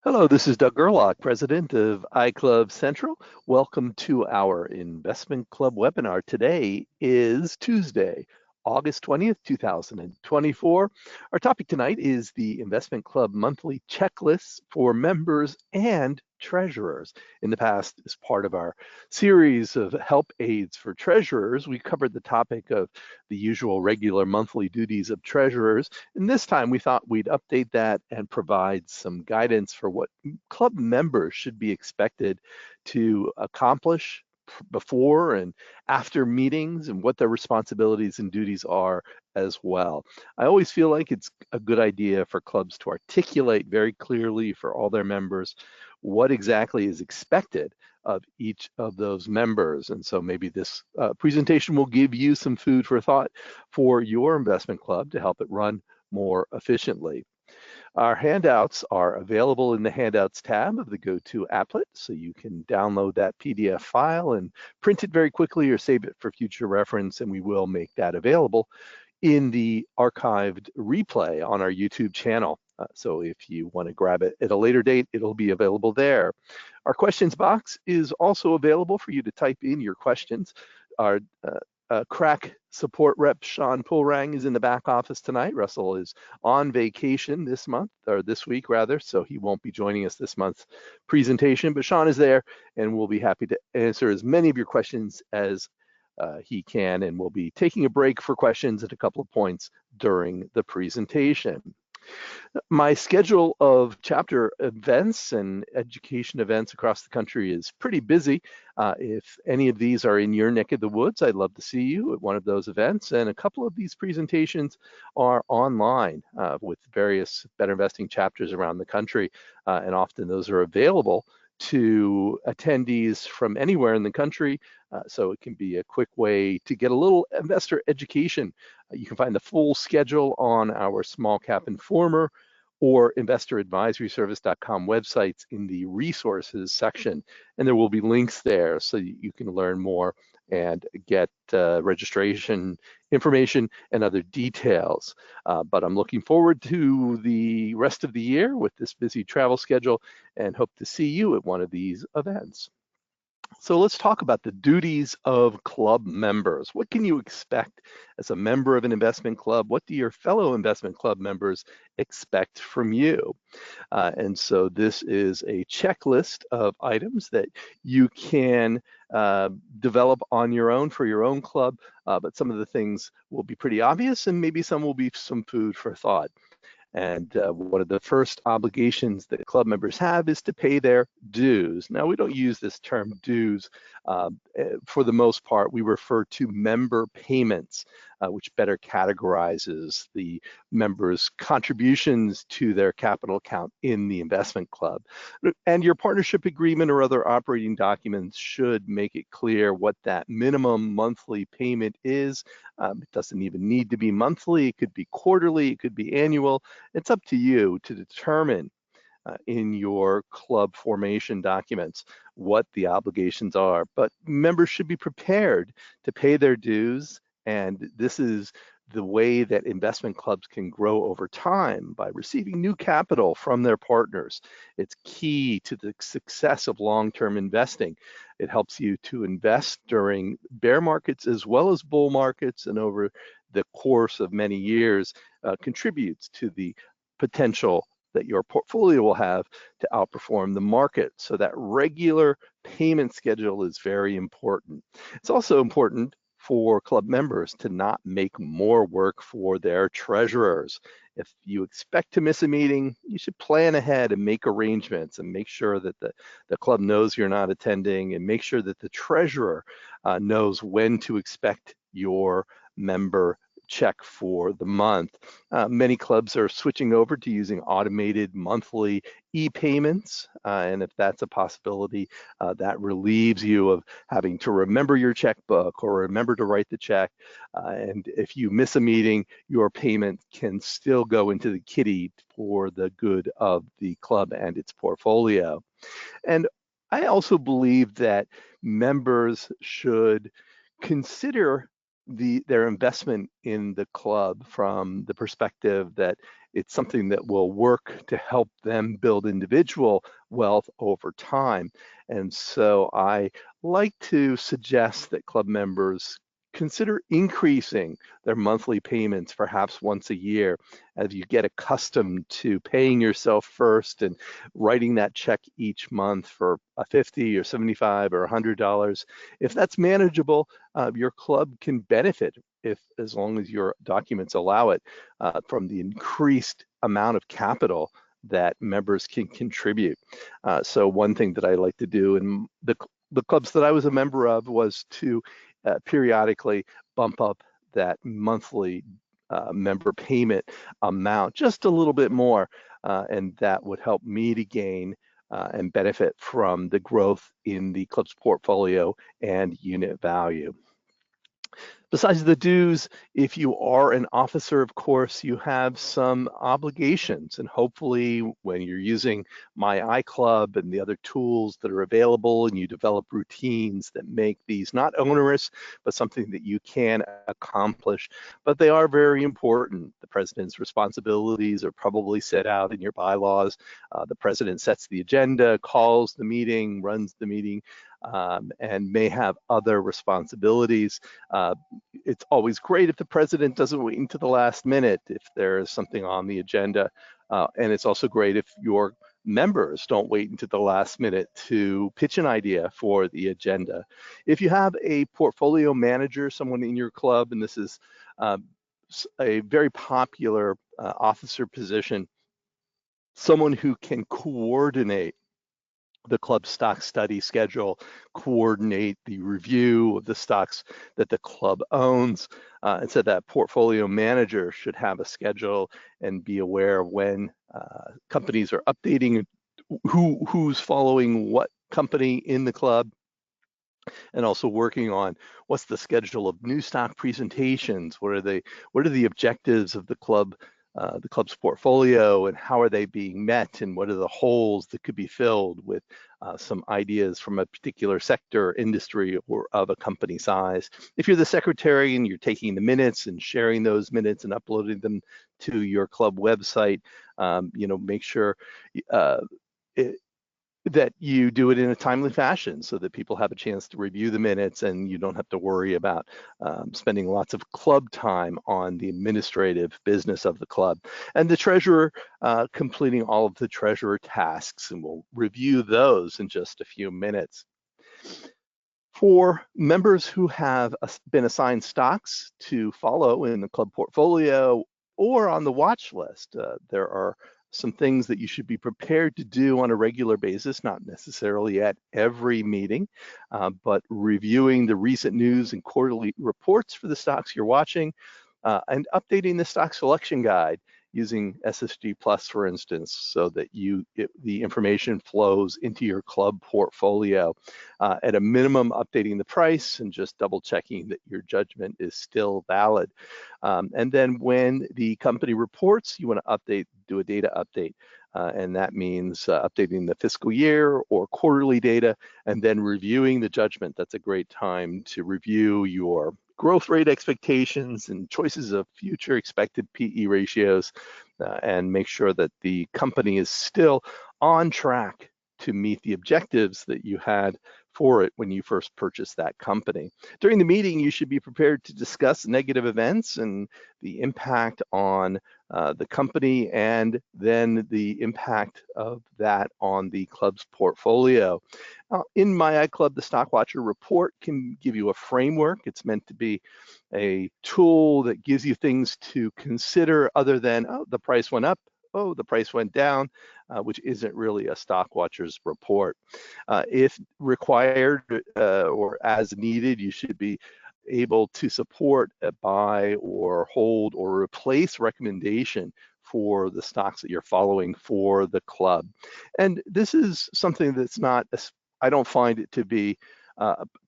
Hello, this is Doug Gerlach, President of iClubcentral. Welcome to our Investment Club webinar. Today is Tuesday, August 20th, 2024. Our topic tonight is the Investment Club monthly checklist for members and treasurers. In the past, as part of our series of help aids for treasurers, we covered the topic of the usual regular monthly duties of treasurers. And this time we thought we'd update that and provide some guidance for what club members should be expected to accomplish before and after meetings and what their responsibilities and duties are as well. I always feel like it's a good idea for clubs to articulate very clearly for all their members what exactly is expected of each of those members. And so maybe this presentation will give you some food for thought for your investment club to help it run more efficiently. Our handouts are available in the Handouts tab of the GoTo applet, so you can download that PDF file and print it very quickly or save it for future reference, and we will make that available in the archived replay on our YouTube channel. So if you want to grab it at a later date, it'll be available there. Our questions box is also available for you to type in your questions. Our crack support rep Sean Pulrang is in the back office tonight. Russell is on vacation this month, or this week rather, so he won't be joining us this month's presentation, but Sean is there and we'll be happy to answer as many of your questions as he can, and we'll be taking a break for questions at a couple of points during the presentation. My schedule of chapter events and education events across the country is pretty busy. If any of these are in your neck of the woods, I'd love to see you at one of those events. And a couple of these presentations are online with various Better Investing chapters around the country. And often those are available to attendees from anywhere in the country. So it can be a quick way to get a little investor education. You can find the full schedule on our Small Cap Informer or investoradvisoryservice.com websites in the resources section. And there will be links there so you can learn more and get registration information and other details. But I'm looking forward to the rest of the year with this busy travel schedule and hope to see you at one of these events. So let's talk about the duties of club members. What can you expect as a member of an investment club? What do your fellow investment club members expect from you? And so this is a checklist of items that you can develop on your own for your own club, but some of the things will be pretty obvious and maybe some will be some food for thought. And one of the first obligations that club members have is to pay their dues. Now, we don't use this term dues. For the most part, we refer to member payments, which better categorizes the members' contributions to their capital account in the investment club. And your partnership agreement or other operating documents should make it clear what that minimum monthly payment is. It doesn't even need to be monthly. It could be quarterly. It could be annual. It's up to you to determine in your club formation documents what the obligations are. But members should be prepared to pay their dues, and this is the way that investment clubs can grow over time by receiving new capital from their partners. It's key to the success of long-term investing. It helps you to invest during bear markets as well as bull markets, and over the course of many years contributes to the potential that your portfolio will have to outperform the market. So that regular payment schedule is very important. It's also important for club members to not make more work for their treasurers. If you expect to miss a meeting, you should plan ahead and make arrangements and make sure that the club knows you're not attending, and make sure that the treasurer knows when to expect your member check for the month. Many clubs are switching over to using automated monthly e-payments, and if that's a possibility, that relieves you of having to remember your checkbook or remember to write the check. And if you miss a meeting, your payment can still go into the kitty for the good of the club and its portfolio. And I also believe that members should consider their investment in the club from the perspective that it's something that will work to help them build individual wealth over time. And so I like to suggest that club members consider increasing their monthly payments perhaps once a year as you get accustomed to paying yourself first and writing that check each month for a $50 or $75 or $100. If that's manageable, your club can benefit, if as long as your documents allow it, from the increased amount of capital that members can contribute. So one thing that I like to do in the clubs that I was a member of was to periodically bump up that monthly member payment amount just a little bit more, and that would help me to gain and benefit from the growth in the club's portfolio and unit value. Besides the dues, if you are an officer, of course, you have some obligations. And hopefully when you're using My iClub and the other tools that are available and you develop routines that make these not onerous, but something that you can accomplish. But they are very important. The president's responsibilities are probably set out in your bylaws. The president sets the agenda, calls the meeting, runs the meeting, and may have other responsibilities. It's always great if the president doesn't wait until the last minute if there is something on the agenda. And it's also great if your members don't wait until the last minute to pitch an idea for the agenda. If you have a portfolio manager, someone in your club, and this is a very popular officer position, someone who can coordinate the club stock study schedule, coordinate the review of the stocks that the club owns. And so that portfolio manager should have a schedule and be aware of when companies are updating who's following what company in the club, and also working on what's the schedule of new stock presentations, what are the objectives of the club's portfolio, and how are they being met, and what are the holes that could be filled with some ideas from a particular sector, industry, or of a company size. If you're the secretary and you're taking the minutes and sharing those minutes and uploading them to your club website, make sure that you do it in a timely fashion so that people have a chance to review the minutes and you don't have to worry about spending lots of club time on the administrative business of the club. And the treasurer completing all of the treasurer tasks, and we'll review those in just a few minutes. For members who have been assigned stocks to follow in the club portfolio or on the watch list, there are some things that you should be prepared to do on a regular basis, not necessarily at every meeting, but reviewing the recent news and quarterly reports for the stocks you're watching, and updating the stock selection guide using SSG Plus, for instance, so that the information flows into your club portfolio. At a minimum, updating the price and just double checking that your judgment is still valid. And then when the company reports, you want to do a data update. And that means updating the fiscal year or quarterly data, and then reviewing the judgment. That's a great time to review your growth rate expectations and choices of future expected PE ratios, and make sure that the company is still on track to meet the objectives that you had for it when you first purchased that company. During the meeting, you should be prepared to discuss negative events and the impact on the company, and then the impact of that on the club's portfolio. In My iClub, the Stock Watcher report can give you a framework. It's meant to be a tool that gives you things to consider other than, oh, the price went up, oh, the price went down, which isn't really a Stock Watcher's report. If required or as needed, you should be able to support a buy or hold or replace recommendation for the stocks that you're following for the club. And this is something that's not, I don't find it to be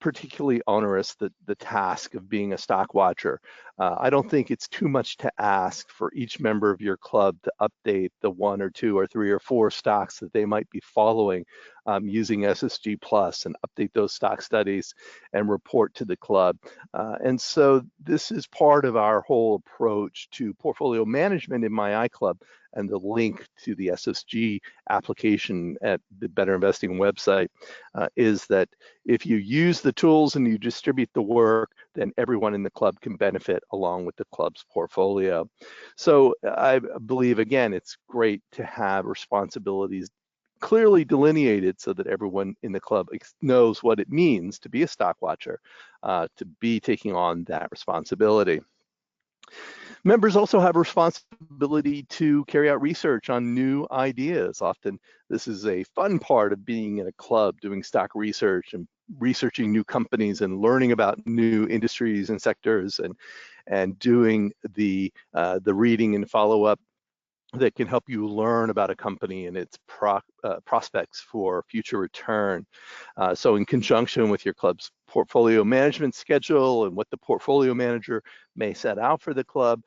particularly onerous, the task of being a stock watcher. I don't think it's too much to ask for each member of your club to update the 1 or 2 or 3 or 4 stocks that they might be following using SSG Plus, and update those stock studies and report to the club. And so this is part of our whole approach to portfolio management in my iClub, and the link to the SSG application at the Better Investing website is that if you use the tools and you distribute the work, then everyone in the club can benefit along with the club's portfolio. So I believe, again, it's great to have responsibilities clearly delineated so that everyone in the club knows what it means to be a stock watcher, to be taking on that responsibility. Members also have a responsibility to carry out research on new ideas. Often this is a fun part of being in a club, doing stock research and researching new companies and learning about new industries and sectors, and doing the reading and follow-up that can help you learn about a company and its prospects for future return. So in conjunction with your club's portfolio management schedule and what the portfolio manager may set out for the club,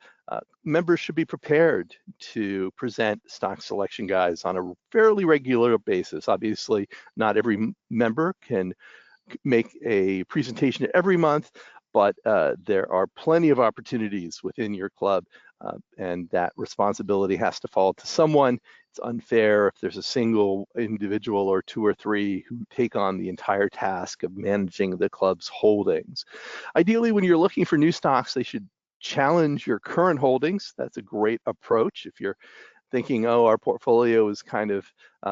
members should be prepared to present stock selection guides on a fairly regular basis. Obviously, not every member can make a presentation every month, but there are plenty of opportunities within your club, and that responsibility has to fall to someone. It's unfair if there's a single individual or 2 or 3 who take on the entire task of managing the club's holdings. Ideally, when you're looking for new stocks, they should challenge your current holdings. That's a great approach. If you're thinking, oh, our portfolio is kind of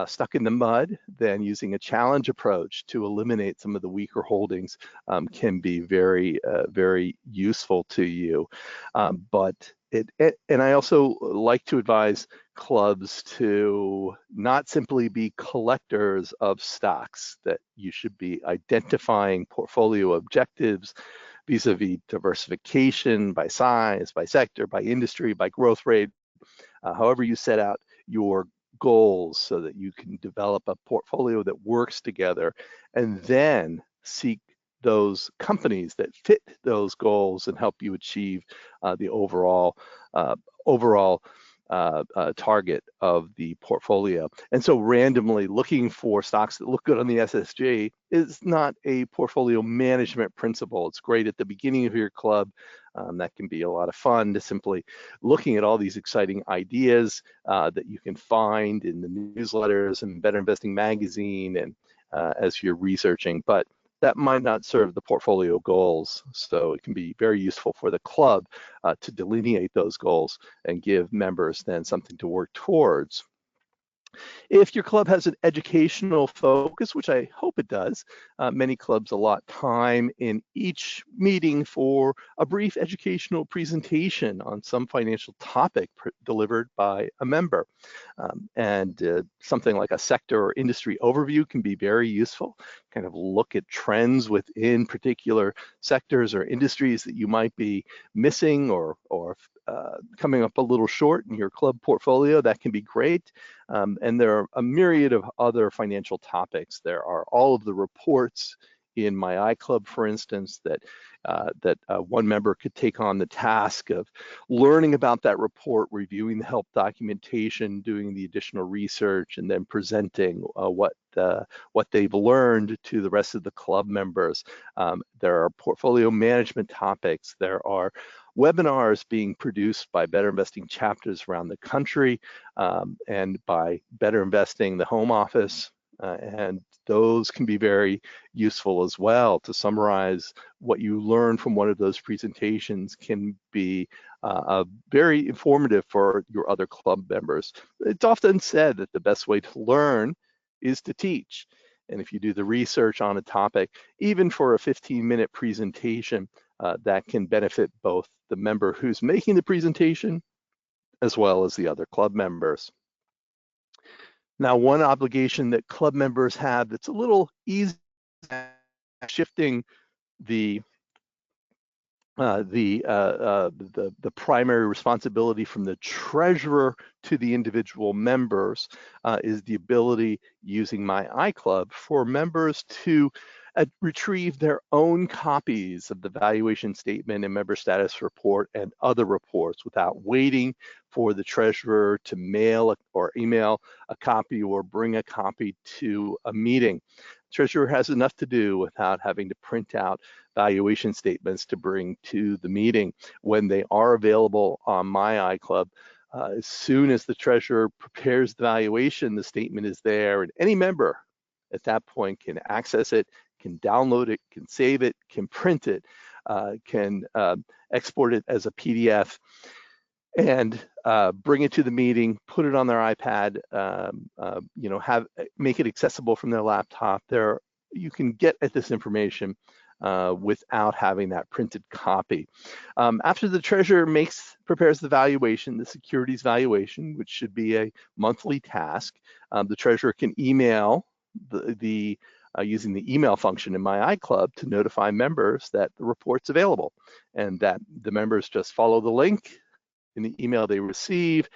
stuck in the mud, then using a challenge approach to eliminate some of the weaker holdings can be very, very useful to you. And I also like to advise clubs to not simply be collectors of stocks, that you should be identifying portfolio objectives vis-a-vis diversification by size, by sector, by industry, by growth rate, however you set out your goals, so that you can develop a portfolio that works together, and then seek those companies that fit those goals and help you achieve the overall target of the portfolio. And so randomly looking for stocks that look good on the SSG is not a portfolio management principle. It's great at the beginning of your club. That can be a lot of fun, to simply looking at all these exciting ideas that you can find in the newsletters and Better Investing magazine, and as you're researching, but that might not serve the portfolio goals. So it can be very useful for the club to delineate those goals and give members then something to work towards. If your club has an educational focus, which I hope it does, many clubs allot time in each meeting for a brief educational presentation on some financial topic delivered by a member. And something like a sector or industry overview can be very useful. Kind of look at trends within particular sectors or industries that you might be missing or coming up a little short in your club portfolio. That can be great. And there are a myriad of other financial topics. There are all of the reports in my iClub, for instance, that one member could take on the task of learning about that report, reviewing the help documentation, doing the additional research, and then presenting what they've learned to the rest of the club members. There are portfolio management topics. There are webinars being produced by Better Investing chapters around the country, and by Better Investing, the home office, and those can be very useful as well. To summarize what you learn from one of those presentations can be very informative for your other club members. It's often said that the best way to learn is to teach. And if you do the research on a topic, even for a 15-minute presentation, that can benefit both the member who's making the presentation as well as the other club members. Now, one obligation that club members have that's a little easy, shifting the primary responsibility from the treasurer to the individual members, is the ability, using my iClub, for members to retrieve their own copies of the valuation statement and member status report and other reports without waiting for the treasurer to mail or email a copy or bring a copy to a meeting. Treasurer has enough to do without having to print out valuation statements to bring to the meeting. When they are available on My iClub, as soon as the treasurer prepares the valuation, the statement is there, and any member at that point can access it, can download it, can save it, can print it, can export it as a PDF, and bring it to the meeting, put it on their iPad, make it accessible from their laptop. You can get at this information without having that printed copy. After the treasurer prepares the valuation, the securities valuation, which should be a monthly task, the treasurer can email using the email function in My iClub to notify members that the report's available, and that the members just follow the link in the email they receive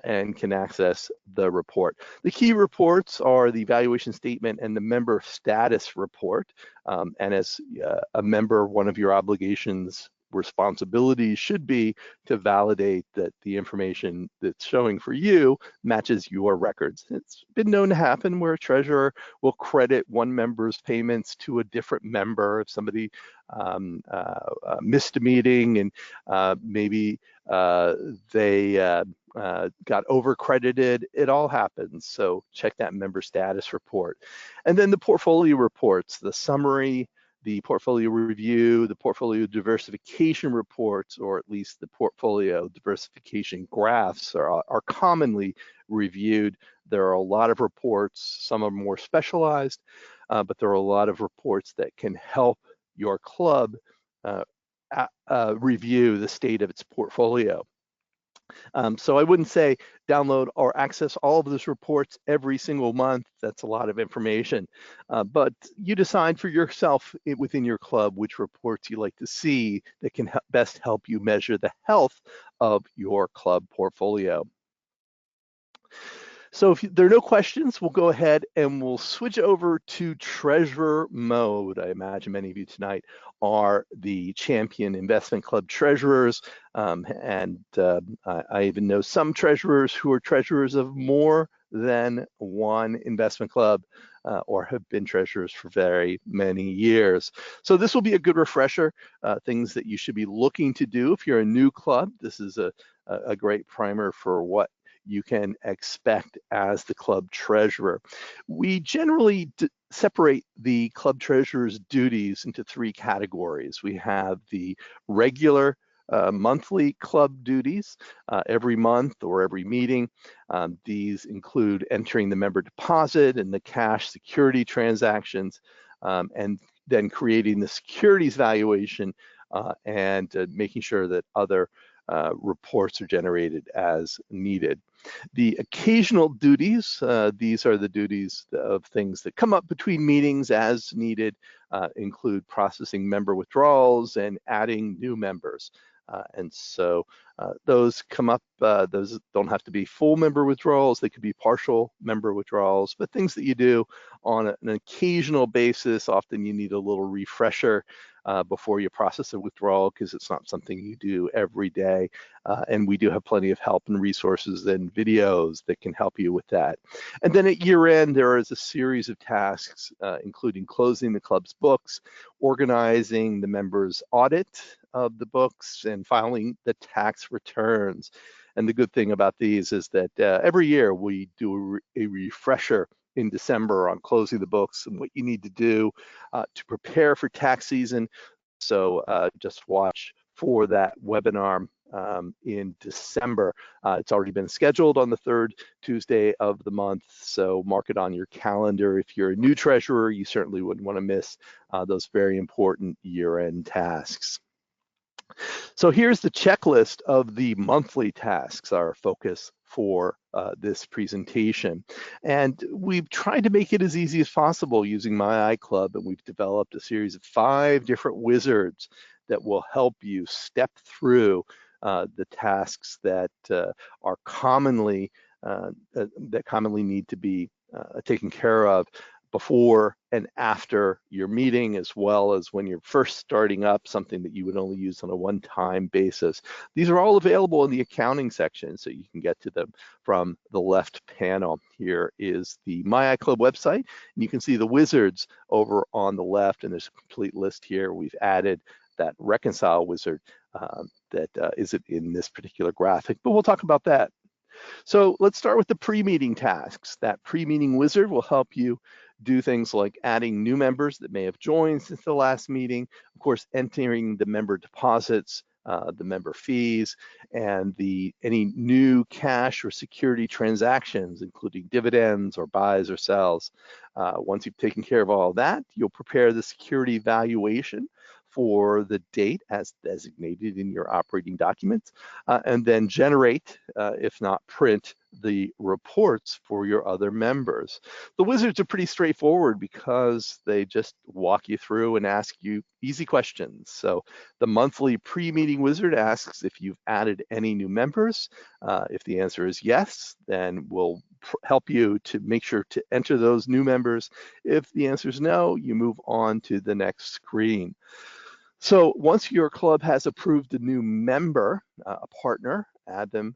and can access the report. The key reports are the valuation statement and the member status report. And as a member, one of your obligations, responsibilities should be to validate that the information that's showing for you matches your records. It's been known to happen where a treasurer will credit one member's payments to a different member if somebody missed a meeting and maybe they got over-credited. It all happens, so check that member status report. And then the portfolio reports, the summary, the portfolio review, the portfolio diversification reports, or at least the portfolio diversification graphs are commonly reviewed. There are a lot of reports, some are more specialized, but there are a lot of reports that can help your club review the state of its portfolio. So I wouldn't say download or access all of those reports every single month. That's a lot of information. But you decide for yourself within your club which reports you like to see that can best help you measure the health of your club portfolio. So if there are no questions, we'll go ahead and we'll switch over to treasurer mode. I imagine many of you tonight are the champion investment club treasurers. I even know some treasurers who are treasurers of more than one investment club or have been treasurers for very many years. So this will be a good refresher, things that you should be looking to do if you're a new club. This is a great primer for what you can expect as the club treasurer. We generally separate the club treasurer's duties into three categories. We have the regular monthly club duties every month or every meeting. These include entering the member deposit and the cash security transactions, and then creating the securities valuation and making sure that other reports are generated as needed. The occasional duties, these are the duties of things that come up between meetings as needed, include processing member withdrawals and adding new members. And so those come up, those don't have to be full member withdrawals, they could be partial member withdrawals, but things that you do on an occasional basis. Often you need a little refresher before you process a withdrawal because it's not something you do every day. And we do have plenty of help and resources and videos that can help you with that. And then at year end, there is a series of tasks, including closing the club's books, organizing the members' audit of the books, and filing the tax returns. And the good thing about these is that every year we do a refresher in December on closing the books and what you need to do to prepare for tax season. So just watch for that webinar in December. It's already been scheduled on the third Tuesday of the month, so mark it on your calendar. If you're a new treasurer, you certainly wouldn't want to miss those very important year-end tasks. So here's the checklist of the monthly tasks, our focus for this presentation. And we've tried to make it as easy as possible using My iClub, and we've developed a series of 5 different wizards that will help you step through the tasks that commonly need to be taken care of before and after your meeting, as well as when you're first starting up something that you would only use on a one-time basis. These are all available in the accounting section, so you can get to them from the left panel. Here is the My iClub website, and you can see the wizards over on the left, and there's a complete list here. We've added that reconcile wizard that isn't in this particular graphic, but we'll talk about that. So let's start with the pre-meeting tasks. That pre-meeting wizard will help you do things like adding new members that may have joined since the last meeting, of course, entering the member deposits, the member fees, and any new cash or security transactions, including dividends or buys or sells. Once you've taken care of all that, you'll prepare the security valuation for the date as designated in your operating documents, and then generate, if not print, the reports for your other members. The wizards are pretty straightforward because they just walk you through and ask you easy questions. So the monthly pre-meeting wizard asks if you've added any new members. If the answer is yes, then we'll help you to make sure to enter those new members. If the answer is no, you move on to the next screen. So once your club has approved a new member, a partner, add them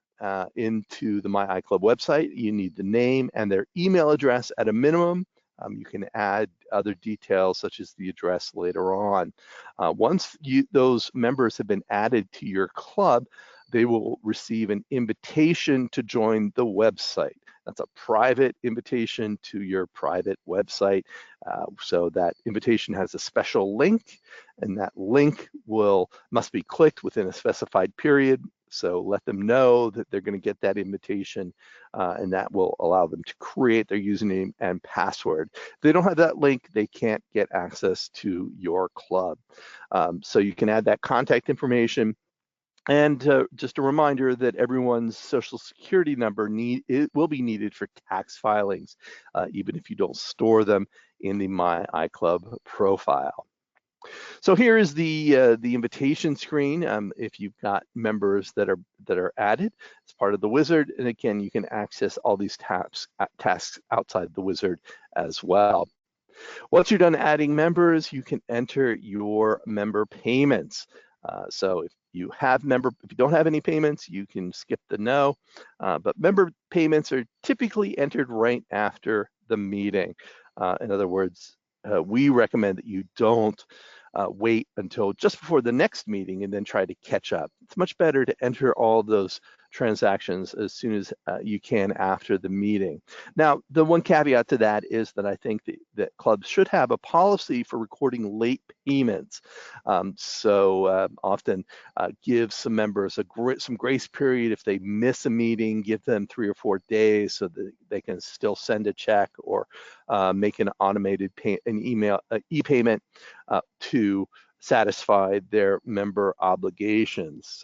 into the My iClub website. You need the name and their email address at a minimum. You can add other details such as the address later on. Once those members have been added to your club, they will receive an invitation to join the website. That's a private invitation to your private website. So that invitation has a special link, and that link must be clicked within a specified period. So let them know that they're going to get that invitation, and that will allow them to create their username and password. If they don't have that link, they can't get access to your club. So you can add that contact information. And just a reminder that everyone's social security number will be needed for tax filings, even if you don't store them in the My iClub profile. So here is the invitation screen. If you've got members that are added as part of the wizard, and again, you can access all these tasks outside the wizard as well. Once you're done adding members, you can enter your member payments. So if you don't have any payments, you can skip the no, but member payments are typically entered right after the meeting. In other words, we recommend that you don't wait until just before the next meeting and then try to catch up. It's much better to enter all those transactions as soon as you can after the meeting. Now, the one caveat to that is that I think that clubs should have a policy for recording late payments. Often give some members some grace period. If they miss a meeting, give them 3 or 4 days so that they can still send a check or make an automated e-payment to satisfy their member obligations.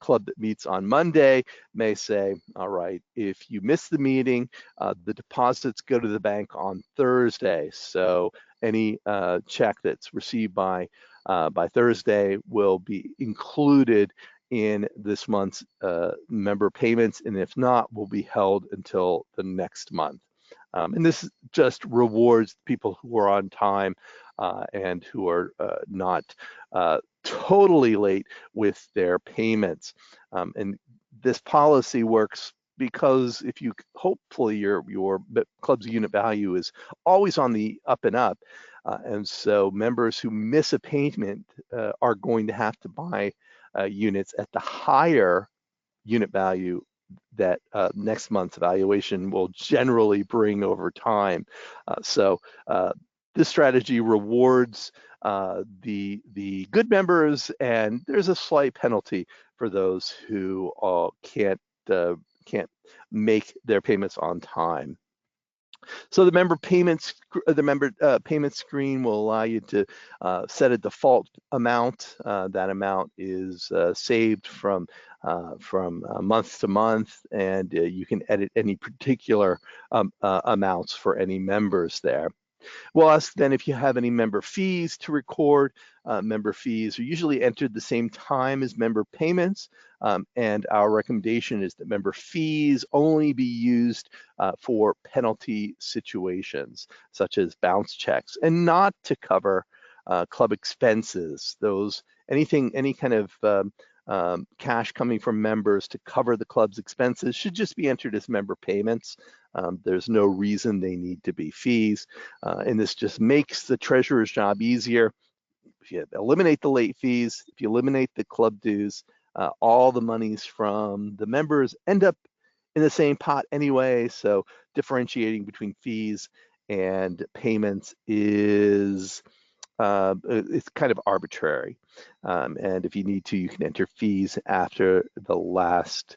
Club that meets on Monday may say, all right, if you miss the meeting, the deposits go to the bank on Thursday. So any check that's received by Thursday will be included in this month's member payments, and if not, will be held until the next month. And this just rewards people who are on time and who are not totally late with their payments. And this policy works because hopefully your club's unit value is always on the up and up. And so members who miss a payment are going to have to buy units at the higher unit value that next month's evaluation will generally bring over time. This strategy rewards the good members, and there's a slight penalty for those who can't make their payments on time. So the member payment screen will allow you to set a default amount. That amount is saved from month to month, and you can edit any particular amounts for any members there. We'll ask then if you have any member fees to record. Member fees are usually entered the same time as member payments. and our recommendation is that member fees only be used for penalty situations, such as bounce checks, and not to cover club expenses. Any kind of cash coming from members to cover the club's expenses should just be entered as member payments. There's no reason they need to be fees, and this just makes the treasurer's job easier. If you eliminate the late fees, if you eliminate the club dues, all the monies from the members end up in the same pot anyway, so differentiating between fees and payments is it's kind of arbitrary. And if you need to, you can enter fees after the last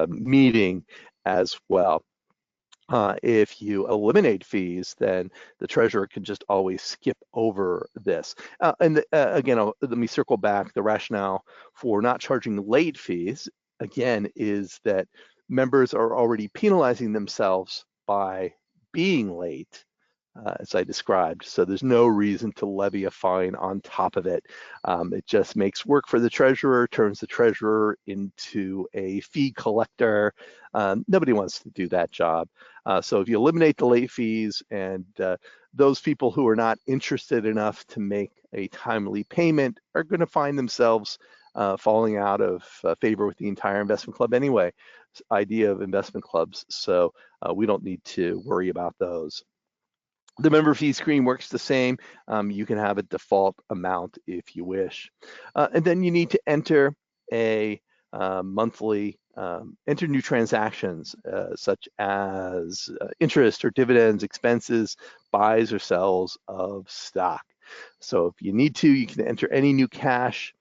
meeting as well. If you eliminate fees, then the treasurer can just always skip over this. Again, let me circle back. The rationale for not charging late fees, again, is that members are already penalizing themselves by being late, as I described. So there's no reason to levy a fine on top of it. It just makes work for the treasurer, turns the treasurer into a fee collector. Nobody wants to do that job. So if you eliminate the late fees, and those people who are not interested enough to make a timely payment are going to find themselves falling out of favor with the entire investment club anyway. Idea of investment clubs. So we don't need to worry about those. The member fee screen works the same. You can have a default amount if you wish. And then you need to enter a monthly, enter new transactions such as interest or dividends, expenses, buys or sells of stock. So if you need to, you can enter any new cash.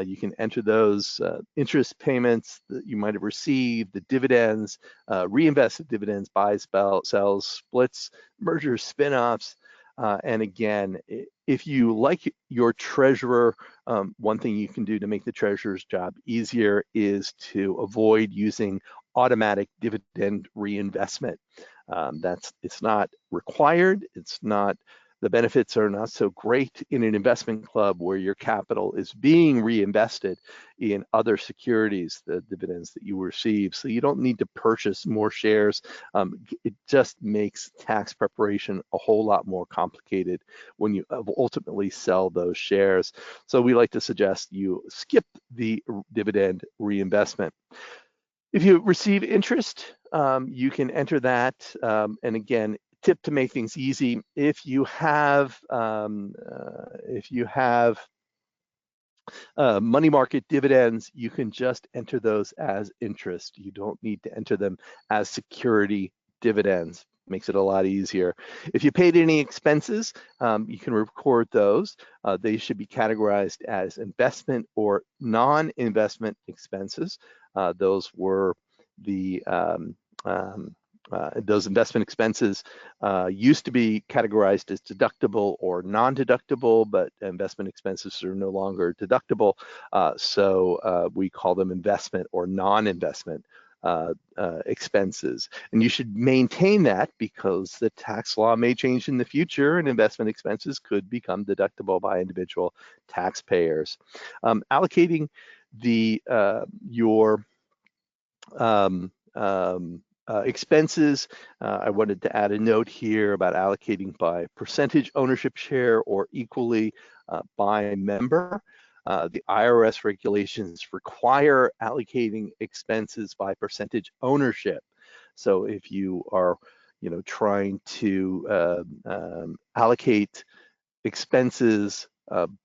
You can enter those interest payments that you might have received, the dividends, reinvested dividends, buys, sells, splits, mergers, spin-offs. And again, if you like your treasurer, one thing you can do to make the treasurer's job easier is to avoid using automatic dividend reinvestment. It's not required. The benefits are not so great in an investment club where your capital is being reinvested in other securities, the dividends that you receive. So you don't need to purchase more shares. It just makes tax preparation a whole lot more complicated when you ultimately sell those shares. So we like to suggest you skip the dividend reinvestment. If you receive interest, you can enter that. And again, tip to make things easy: if you have money market dividends, you can just enter those as interest. You don't need to enter them as security dividends. Makes it a lot easier. If you paid any expenses, you can record those. They should be categorized as investment or non-investment expenses. Those were those investment expenses used to be categorized as deductible or non-deductible, but investment expenses are no longer deductible. So we call them investment or non-investment expenses. And you should maintain that because the tax law may change in the future and investment expenses could become deductible by individual taxpayers. Allocating your expenses, I wanted to add a note here about allocating by percentage ownership share or equally by member. The IRS regulations require allocating expenses by percentage ownership. So if you are, trying to allocate expenses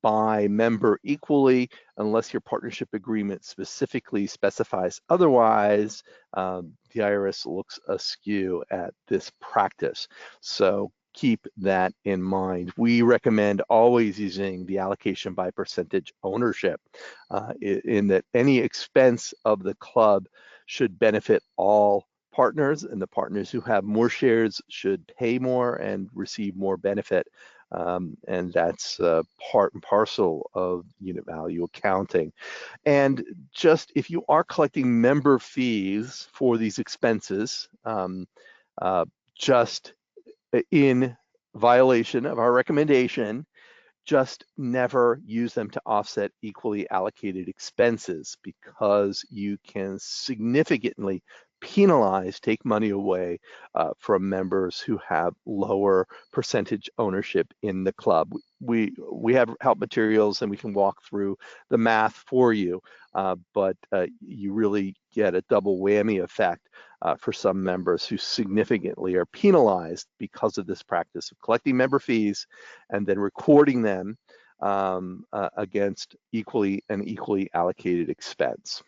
by member equally, unless your partnership agreement specifically specifies otherwise, the IRS looks askew at this practice. So keep that in mind. We recommend always using the allocation by percentage ownership in that any expense of the club should benefit all partners, and the partners who have more shares should pay more and receive more benefit. And that's part and parcel of unit value accounting. And just if you are collecting member fees for these expenses, just in violation of our recommendation, just never use them to offset equally allocated expenses, because you can significantly penalize, take money away from members who have lower percentage ownership in the club. We have help materials and we can walk through the math for you, but you really get a double whammy effect for some members who significantly are penalized because of this practice of collecting member fees and then recording them against equally allocated expense.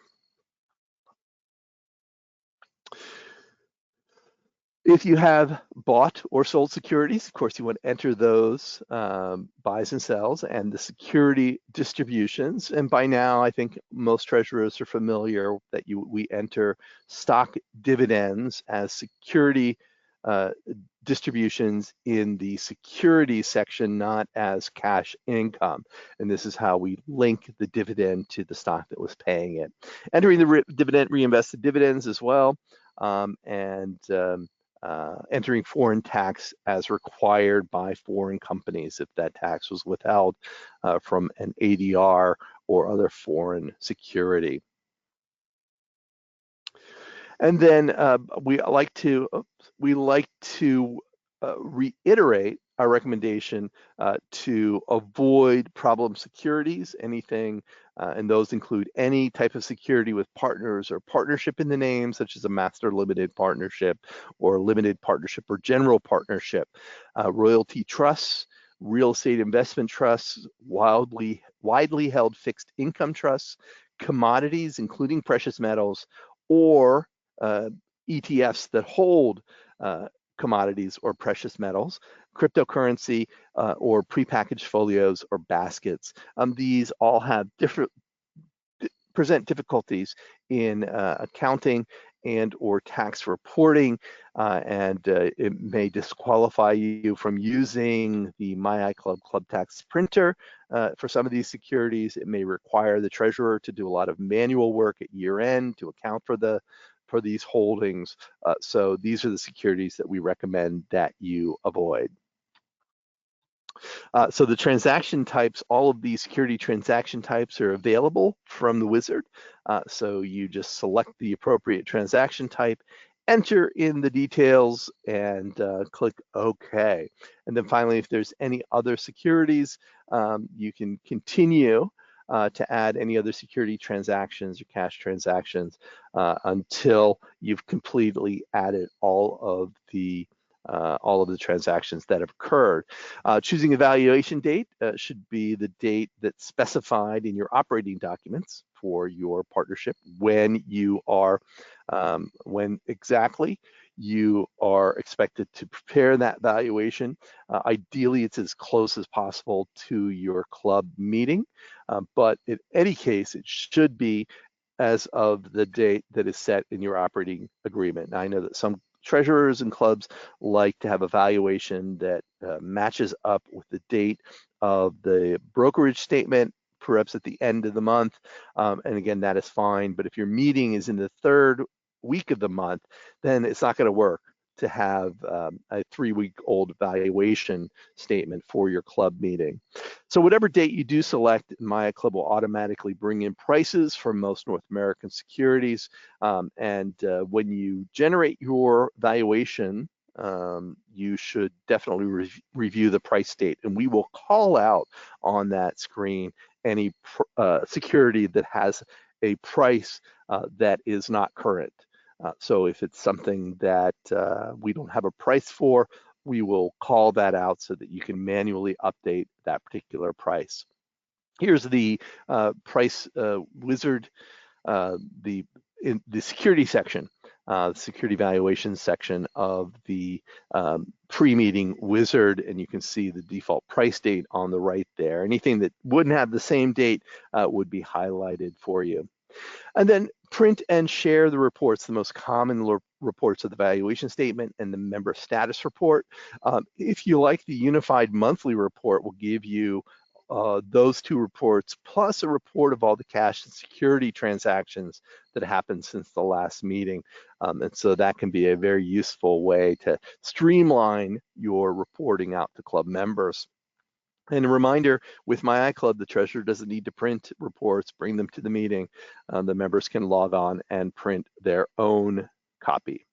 If you have bought or sold securities, of course, you want to enter those buys and sells and the security distributions. And by now, I think most treasurers are familiar that we enter stock dividends as security distributions in the security section, not as cash income. And this is how we link the dividend to the stock that was paying it. Entering the dividend reinvested dividends as well, entering foreign tax as required by foreign companies if that tax was withheld from an ADR or other foreign security. And then we like to reiterate our recommendation to avoid problem securities, anything, and those include any type of security with partners or partnership in the name, such as a master limited partnership or limited partnership or general partnership, royalty trusts, real estate investment trusts, widely held fixed income trusts, commodities, including precious metals, or ETFs that hold commodities or precious metals, cryptocurrency, or prepackaged folios or baskets. These all have present difficulties in accounting and or tax reporting, and it may disqualify you from using the MyIClub Club Tax printer for some of these securities. It may require the treasurer to do a lot of manual work at year end to account for these holdings. So these are the securities that we recommend that you avoid. So the transaction types, all of these security transaction types are available from the wizard. So you just select the appropriate transaction type, enter in the details, and click OK. And then finally, if there's any other securities, you can continue to add any other security transactions or cash transactions until you've completely added all of the transactions that have occurred. Choosing a valuation date should be the date that's specified in your operating documents for your partnership when exactly you are expected to prepare that valuation. Ideally, it's as close as possible to your club meeting, but in any case, it should be as of the date that is set in your operating agreement. Now, I know that some treasurers and clubs like to have a valuation that matches up with the date of the brokerage statement, perhaps at the end of the month. And again, that is fine. But if your meeting is in the third week of the month, then it's not going to work to have a 3-week-old valuation statement for your club meeting. So whatever date you do select, MyIClub will automatically bring in prices for most North American securities. And when you generate your valuation, you should definitely review the price date, and we will call out on that screen any security that has a price that is not current. So if it's something that we don't have a price for, we will call that out so that you can manually update that particular price. Here's the price wizard, the security section, security valuation section of the pre-meeting wizard, and you can see the default price date on the right there. Anything that wouldn't have the same date would be highlighted for you. And then print and share the reports, the most common reports of the valuation statement and the member status report. If you like, the unified monthly report will give you those two reports, plus a report of all the cash and security transactions that happened since the last meeting. And so that can be a very useful way to streamline your reporting out to club members. And a reminder, with My iClub, the treasurer doesn't need to print reports, bring them to the meeting. The members can log on and print their own copy.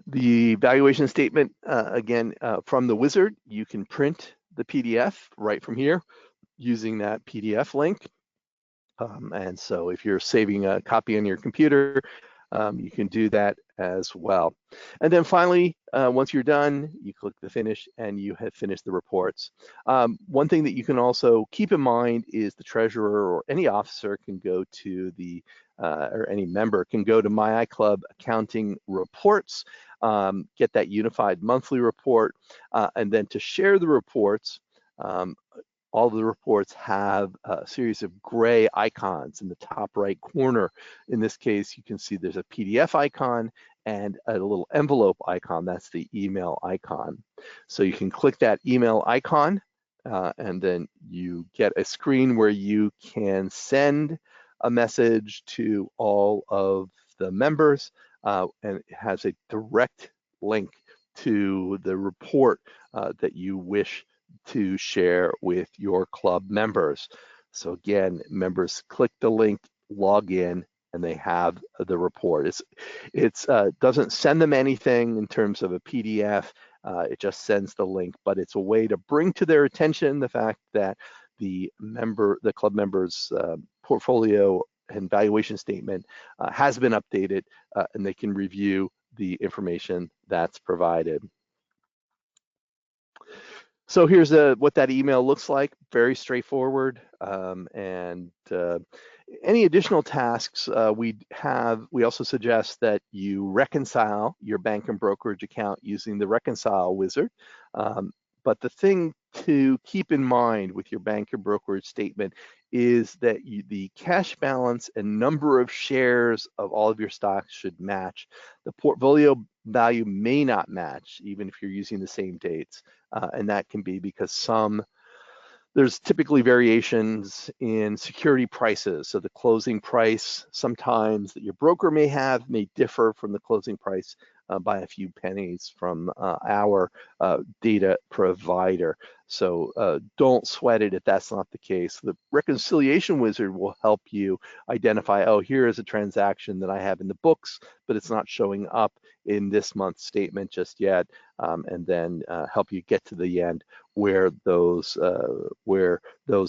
The valuation statement, again, from the wizard, you can print the PDF right from here using that PDF link. And so if you're saving a copy on your computer, you can do that as well. And then finally, once you're done, you click the finish and you have finished the reports. One thing that you can also keep in mind is the treasurer or any officer can go to the, or any member can go to My iClub accounting reports, get that unified monthly report, and then to share the reports, all the reports have a series of gray icons in the top right corner. In this case, you can see there's a PDF icon and a little envelope icon. That's the email icon. So you can click that email icon and then you get a screen where you can send a message to all of the members, and it has a direct link to the report that you wish to share with your club members. So again, members click the link, log in, and they have the report. It doesn't send them anything in terms of a PDF. It just sends the link, but it's a way to bring to their attention the fact that the club member's portfolio and valuation statement has been updated, and they can review the information that's provided. So here's what that email looks like, very straightforward. And any additional tasks we also suggest that you reconcile your bank and brokerage account using the Reconcile wizard. But the thing to keep in mind with your bank and brokerage statement is that the cash balance and number of shares of all of your stocks should match. The portfolio value may not match, even if you're using the same dates. And that can be because there's typically variations in security prices. So the closing price sometimes that your broker may have may differ from the closing price by a few pennies from our data provider. So don't sweat it if that's not the case. The reconciliation wizard will help you identify, oh, here is a transaction that I have in the books, but it's not showing up in this month's statement just yet, and then help you get to the end where those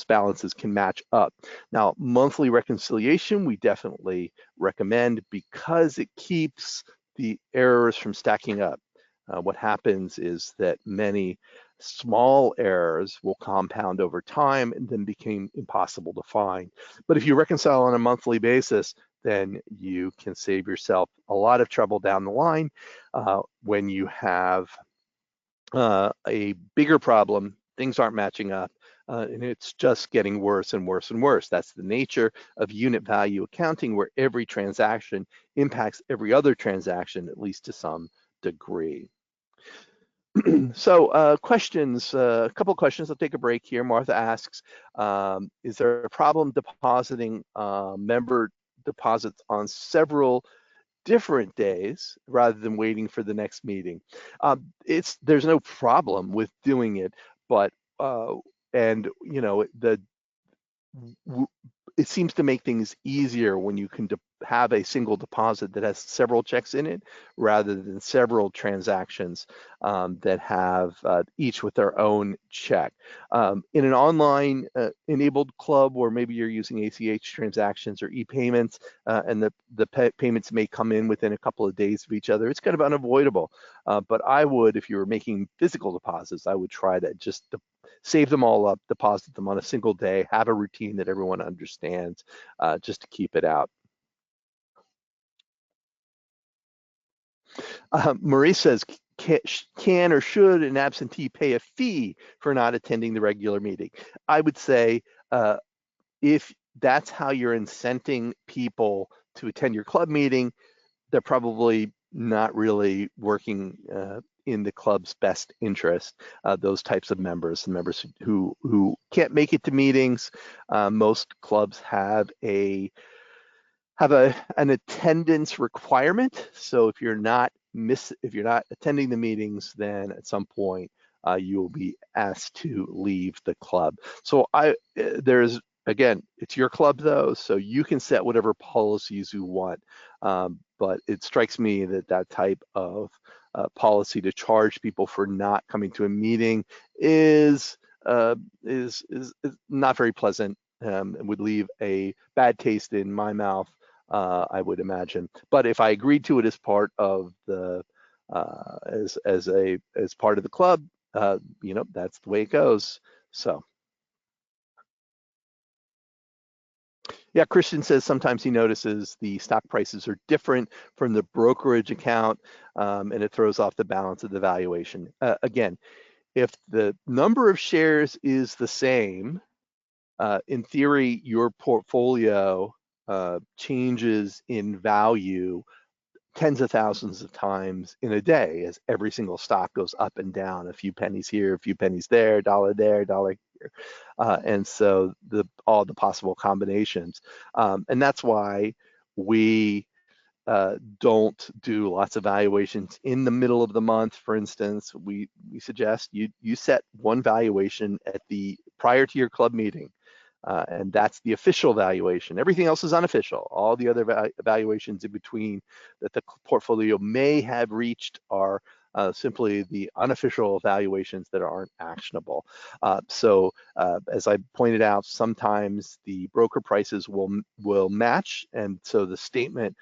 balances can match up. Now, monthly reconciliation we definitely recommend because it keeps the errors from stacking up. What happens is that many small errors will compound over time and then become impossible to find. But if you reconcile on a monthly basis, then you can save yourself a lot of trouble down the line when you have a bigger problem, things aren't matching up, and it's just getting worse and worse and worse. That's the nature of unit value accounting, where every transaction impacts every other transaction, at least to some degree. So questions, a couple of questions. I'll take a break here. Martha asks, is there a problem depositing member deposits on several different days rather than waiting for the next meeting? There's no problem with doing it, but and you know it seems to make things easier when you can have a single deposit that has several checks in it rather than several transactions that have each with their own check. In an online enabled club, or maybe you're using ACH transactions or e-payments, and the payments may come in within a couple of days of each other, it's kind of unavoidable. But I would, if you were making physical deposits, I would try to just save them all up, deposit them on a single day, have a routine that everyone understands, just to keep it out. Marie says, can or should an absentee pay a fee for not attending the regular meeting? I would say if that's how you're incenting people to attend your club meeting, they're probably not really working in the club's best interest. Those types of members who can't make it to meetings. Most clubs have an attendance requirement. So if you're not attending the meetings, then at some point you will be asked to leave the club. So again, it's your club though, so you can set whatever policies you want. But it strikes me that that type of policy to charge people for not coming to a meeting is not very pleasant, and would leave a bad taste in my mouth, I would imagine. But if I agreed to it as part of the as part of the club, that's the way it goes. So. Yeah, Christian says sometimes he notices the stock prices are different from the brokerage account, and it throws off the balance of the valuation. Again, if the number of shares is the same, in theory, your portfolio changes in value tens of thousands of times in a day as every single stock goes up and down, a few pennies here, a few pennies there, dollar here. And so all the possible combinations. And that's why we don't do lots of valuations in the middle of the month. For instance, we suggest you set one valuation at the prior to your club meeting. And that's the official valuation. Everything else is unofficial. All the other valuations in between that the portfolio may have reached are simply the unofficial valuations that aren't actionable. So as I pointed out, sometimes the broker prices will match, and so the statement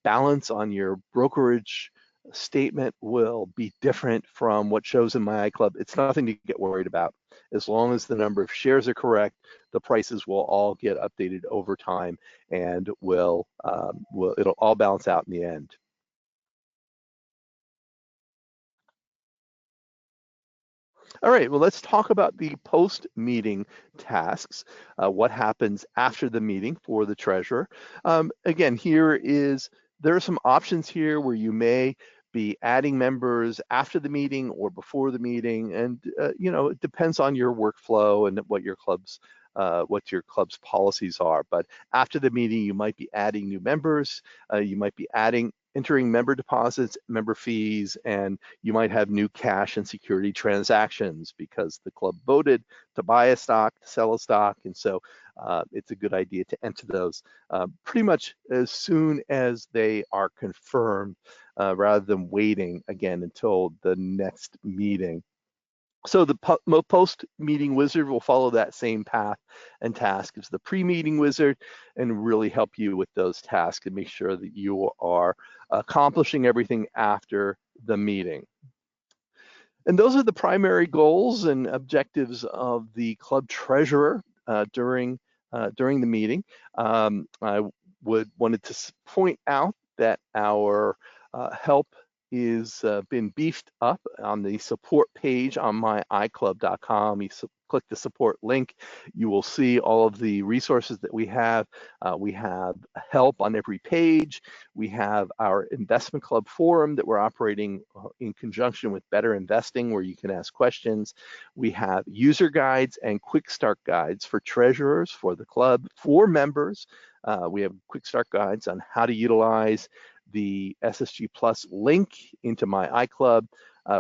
balance on your brokerage statement will be different from what shows in my iClub. It's nothing to get worried about. As long as the number of shares are correct, the prices will all get updated over time, and it'll all balance out in the end. All right, well, let's talk about the post-meeting tasks, what happens after the meeting for the treasurer. Again, there are some options here where you may be adding members after the meeting or before the meeting, and it depends on your workflow and what your club's policies are. But after the meeting, you might be adding new members, you might be entering member deposits, member fees, and you might have new cash and security transactions because the club voted to buy a stock, to sell a stock, and so it's a good idea to enter those pretty much as soon as they are confirmed, rather than waiting again until the next meeting. So the post-meeting wizard will follow that same path and task as the pre-meeting wizard and really help you with those tasks and make sure that you are accomplishing everything after the meeting. And those are the primary goals and objectives of the club treasurer during the meeting. I wanted to point out that our help is been beefed up on the support page on my iClub.com. You click the support link, you will see all of the resources that we have. We have help on every page. We have our investment club forum that we're operating in conjunction with Better Investing, where you can ask questions. We have user guides and quick start guides for treasurers, for the club, for members. We have quick start guides on how to utilize the SSG Plus link into my iClub.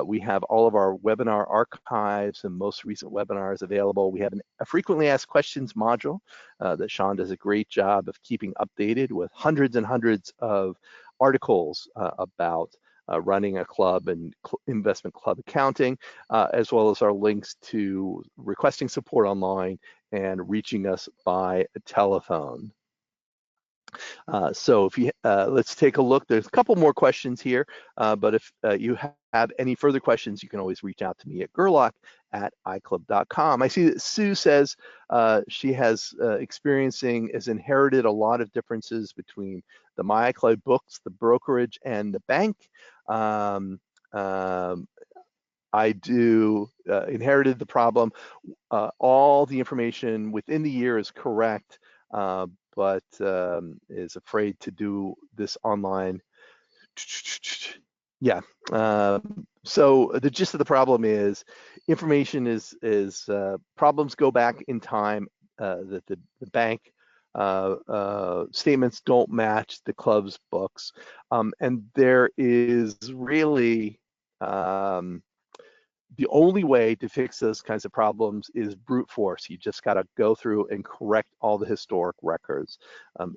We have all of our webinar archives and most recent webinars available. We have a frequently asked questions module that Sean does a great job of keeping updated with hundreds and hundreds of articles about running a club and investment club accounting, as well as our links to requesting support online and reaching us by telephone. So if let's take a look. There's a couple more questions here, but if you have any further questions, you can always reach out to me at gerlach@iclub.com. I see that Sue says she has has inherited a lot of differences between the My iClub books, the brokerage, and the bank. I inherited the problem. All the information within the year is correct, but is afraid to do this online. Yeah. So the gist of the problem is information is problems go back in time, that the bank statements don't match the club's books, and there is really the only way to fix those kinds of problems is brute force. You just got to go through and correct all the historic records.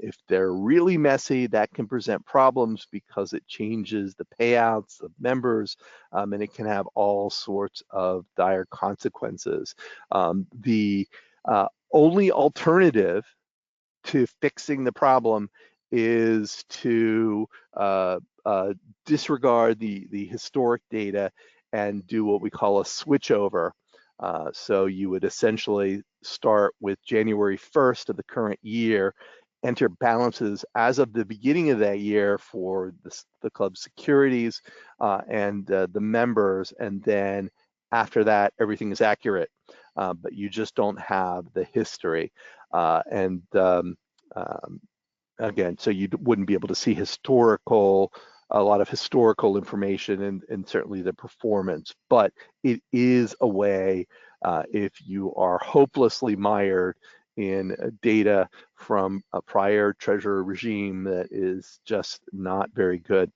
If they're really messy, that can present problems because it changes the payouts of members, and it can have all sorts of dire consequences. The only alternative to fixing the problem is to disregard the historic data and do what we call a switchover. So you would essentially start with January 1st of the current year, enter balances as of the beginning of that year for the club's securities and the members, and then after that, everything is accurate, but you just don't have the history. Again, so you wouldn't be able to see a lot of historical information and certainly the performance, but it is a way if you are hopelessly mired in data from a prior treasurer regime that is just not very good.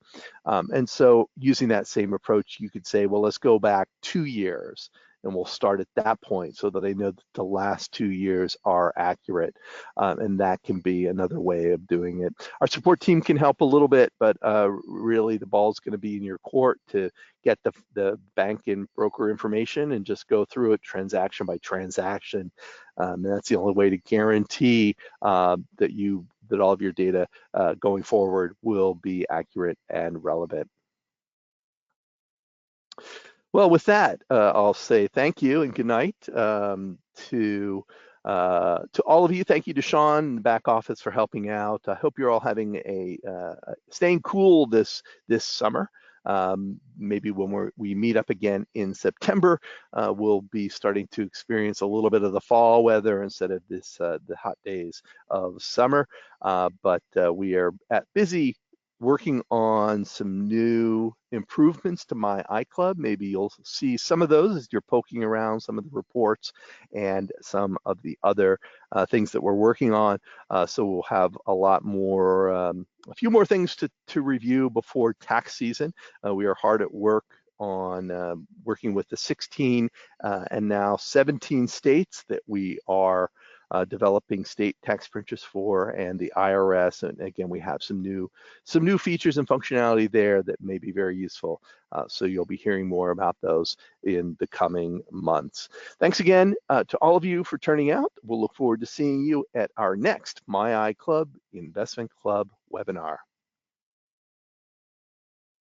And so using that same approach, you could say, well, let's go back 2 years and we'll start at that point so that I know that the last 2 years are accurate. And that can be another way of doing it. Our support team can help a little bit, but really the ball's going to be in your court to get the bank and broker information and just go through it transaction by transaction. And that's the only way to guarantee that all of your data going forward will be accurate and relevant. Well, with that, I'll say thank you and good night to all of you. Thank you to Sean in the back office for helping out. I hope you're all having staying cool this summer. Maybe when we meet up again in September, we'll be starting to experience a little bit of the fall weather instead of the hot days of summer. But we are busy working on some new improvements to my iClub. Maybe you'll see some of those as you're poking around some of the reports and some of the other things that we're working on. So we'll have a lot more, a few more things to review before tax season. We are hard at work on working with the 16 and now 17 states that we are developing state tax printers for, and the IRS. And again, we have some new features and functionality there that may be very useful. So you'll be hearing more about those in the coming months. Thanks again to all of you for turning out. We'll look forward to seeing you at our next My iClub Investment Club webinar.